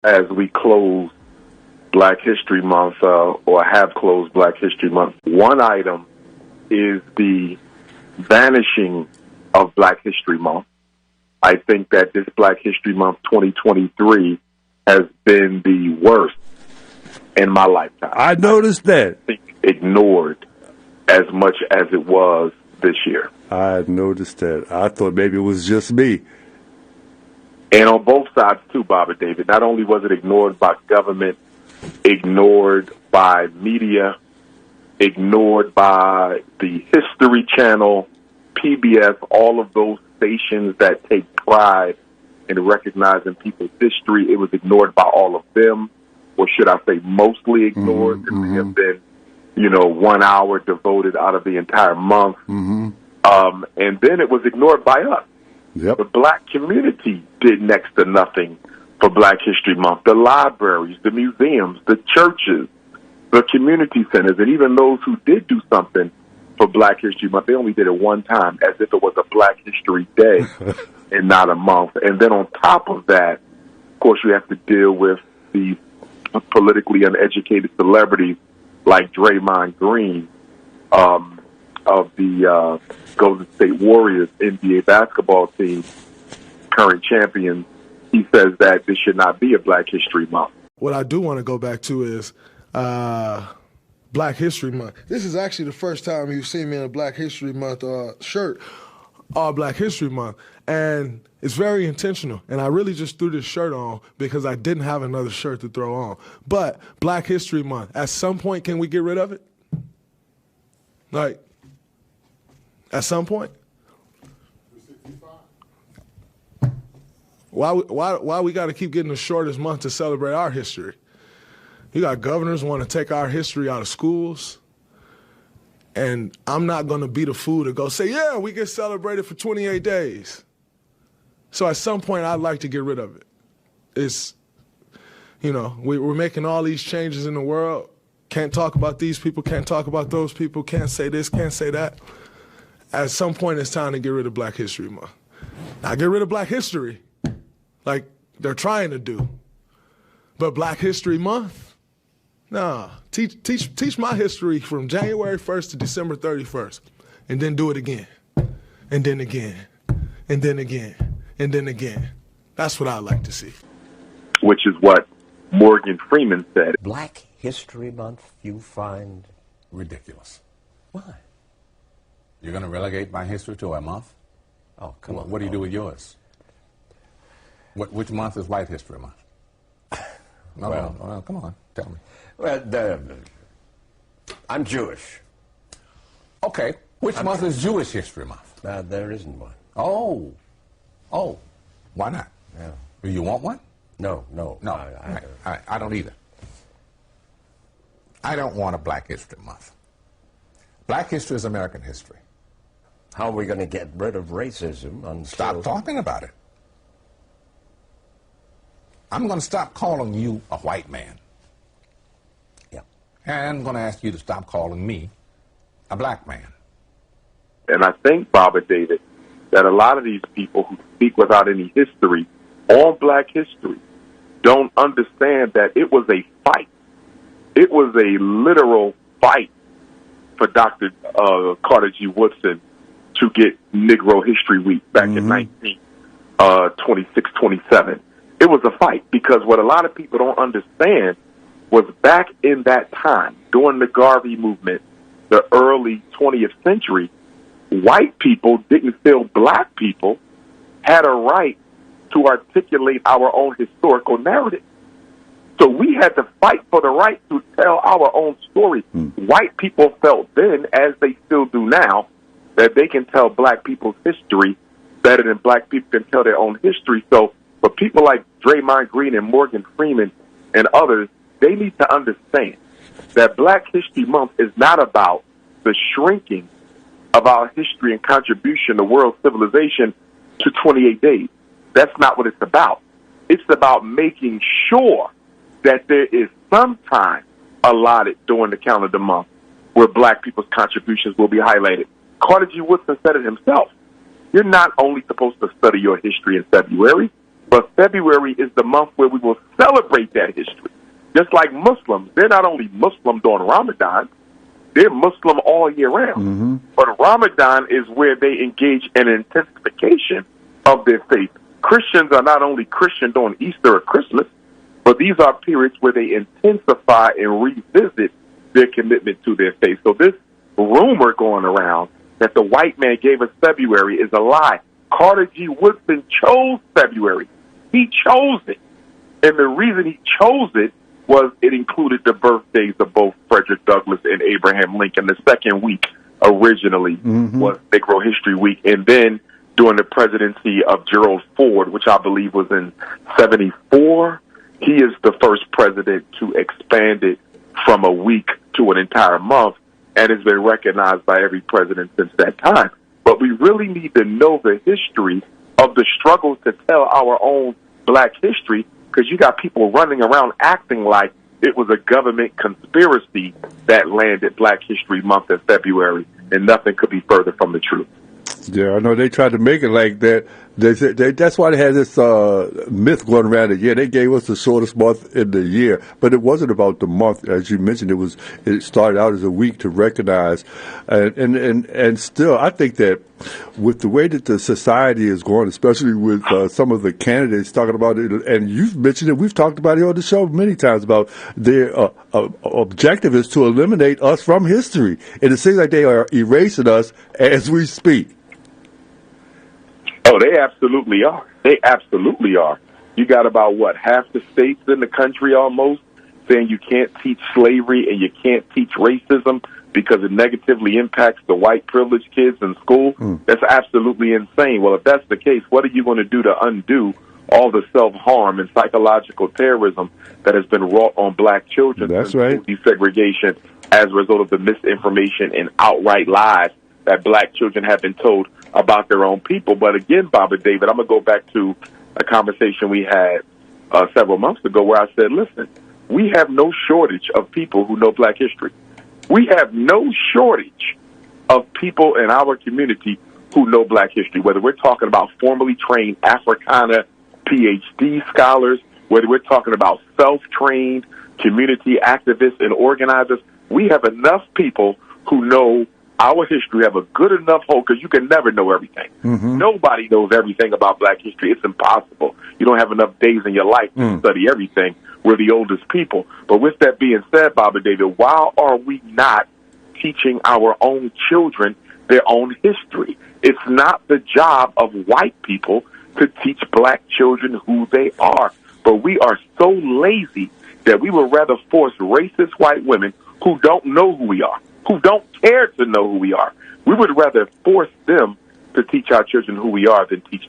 as we close Black History Month, or have closed Black History Month. One item is the vanishing of Black History Month. I think that this Black History Month 2023 has been the worst in my lifetime. I noticed that. I think ignored as much as it was this year. I noticed that. I thought maybe it was just me. And on both sides, too, Bobby David. Not only was it ignored by government, ignored by media, ignored by the History Channel, PBS, all of those stations that take pride in recognizing people's history. It was ignored by all of them, or should I say mostly ignored. There may have been, 1 hour devoted out of the entire month. And then it was ignored by us. Yep. The Black community did next to nothing for Black History Month. The libraries, the museums, the churches, the community centers, and even those who did do something for Black History Month, they only did it one time, as if it was a Black History Day and not a month. And then on top of that, of course, we have to deal with the politically uneducated celebrities like Draymond Green, of the Golden State Warriors NBA basketball team, current champions. He says that this should not be a Black History Month. What I do want to go back to is Black History Month. This is actually the first time you've seen me in a Black History Month shirt, all Black History Month. And it's very intentional. And I really just threw this shirt on because I didn't have another shirt to throw on. But Black History Month, at some point, can we get rid of it? Like, at some point? Why we got to keep getting the shortest month to celebrate our history? You got governors want to take our history out of schools, and I'm not going to be the fool to go say, yeah, we get celebrated for 28 days. So at some point, I'd like to get rid of it. It's, we're making all these changes in the world. Can't talk about these people, can't talk about those people, can't say this, can't say that. At some point, it's time to get rid of Black History Month. Not get rid of Black history, like they're trying to do. But Black History Month? Nah. Teach my history from January 1st to December 31st. And then do it again. And then again. And then again. And then again. That's what I like to see. Which is what Morgan Freeman said. Black History Month you find ridiculous. Why? You're going to relegate my history to a month? Oh, come on. What do you do with yours? Which month is White History Month? Well, come on, tell me. Well, I'm Jewish. Okay, which month is Jewish History Month? There isn't one. Oh, why not? Yeah. Do you want one? No. I don't either. I don't want a Black History Month. Black history is American history. How are we going to get rid of racism? Stop talking about it. I'm going to stop calling you a white man. Yeah. And I'm going to ask you to stop calling me a black man. And I think, Barbara David, that a lot of these people who speak without any history on Black history don't understand that it was a fight. It was a literal fight for Dr. Carter G. Woodson to get Negro History Week back in 1926, 27. It was a fight because what a lot of people don't understand was back in that time, during the Garvey movement, the early 20th century, white people didn't feel black people had a right to articulate our own historical narrative. So we had to fight for the right to tell our own story. White people felt then, as they still do now, that they can tell black people's history better than black people can tell their own history. So for people like Draymond Green and Morgan Freeman and others, they need to understand that Black History Month is not about the shrinking of our history and contribution to world civilization to 28 days. That's not what it's about. It's about making sure that there is some time allotted during the calendar month where black people's contributions will be highlighted. Carter G. Woodson said it himself. You're not only supposed to study your history in February, But February is the month where we will celebrate that history. Just like Muslims, they're not only Muslim during Ramadan, they're Muslim all year round. But Ramadan is where they engage in intensification of their faith. Christians are not only Christian during Easter or Christmas, but these are periods where they intensify and revisit their commitment to their faith. So this rumor going around that the white man gave us February is a lie. Carter G. Woodson chose February. He chose it. And the reason he chose it was it included the birthdays of both Frederick Douglass and Abraham Lincoln. The second week originally was Negro History Week. And then during the presidency of Gerald Ford, which I believe was in 74, he is the first president to expand it from a week to an entire month, and has been recognized by every president since that time. But we really need to know the history of the struggle to tell our own black history, because you got people running around acting like it was a government conspiracy that landed Black History Month in February, and nothing could be further from the truth. Yeah, I know they tried to make it like that. That's why they had this myth going around that, they gave us the shortest month in the year. But it wasn't about the month. As you mentioned, it started out as a week to recognize. And still, I think that with the way that the society is going, especially with some of the candidates talking about it, and you've mentioned it, we've talked about it on the show many times, about their objective is to eliminate us from history. And it seems like they are erasing us as we speak. Oh, they absolutely are. They absolutely are. You got about, half the states in the country almost saying you can't teach slavery and you can't teach racism because it negatively impacts the white privileged kids in school. That's absolutely insane. Well, if that's the case, what are you going to do to undo all the self-harm and psychological terrorism that has been wrought on black children? That's right. Desegregation as a result of the misinformation and outright lies that black children have been told about their own people. But again, Baba David, I'm going to go back to a conversation we had several months ago where I said, listen, we have no shortage of people who know black history. We have no shortage of people in our community who know black history, whether we're talking about formally trained Africana PhD scholars, whether we're talking about self-trained community activists and organizers. We have enough people who know our history, have a good enough hold, because you can never know everything. Nobody knows everything about black history. It's impossible. You don't have enough days in your life to study everything. We're the oldest people. But with that being said, Baba David, why are we not teaching our own children their own history? It's not the job of white people to teach black children who they are. But we are so lazy that we would rather force racist white women who don't know who we are, who don't care to know who we are. We would rather force them to teach our children who we are than teach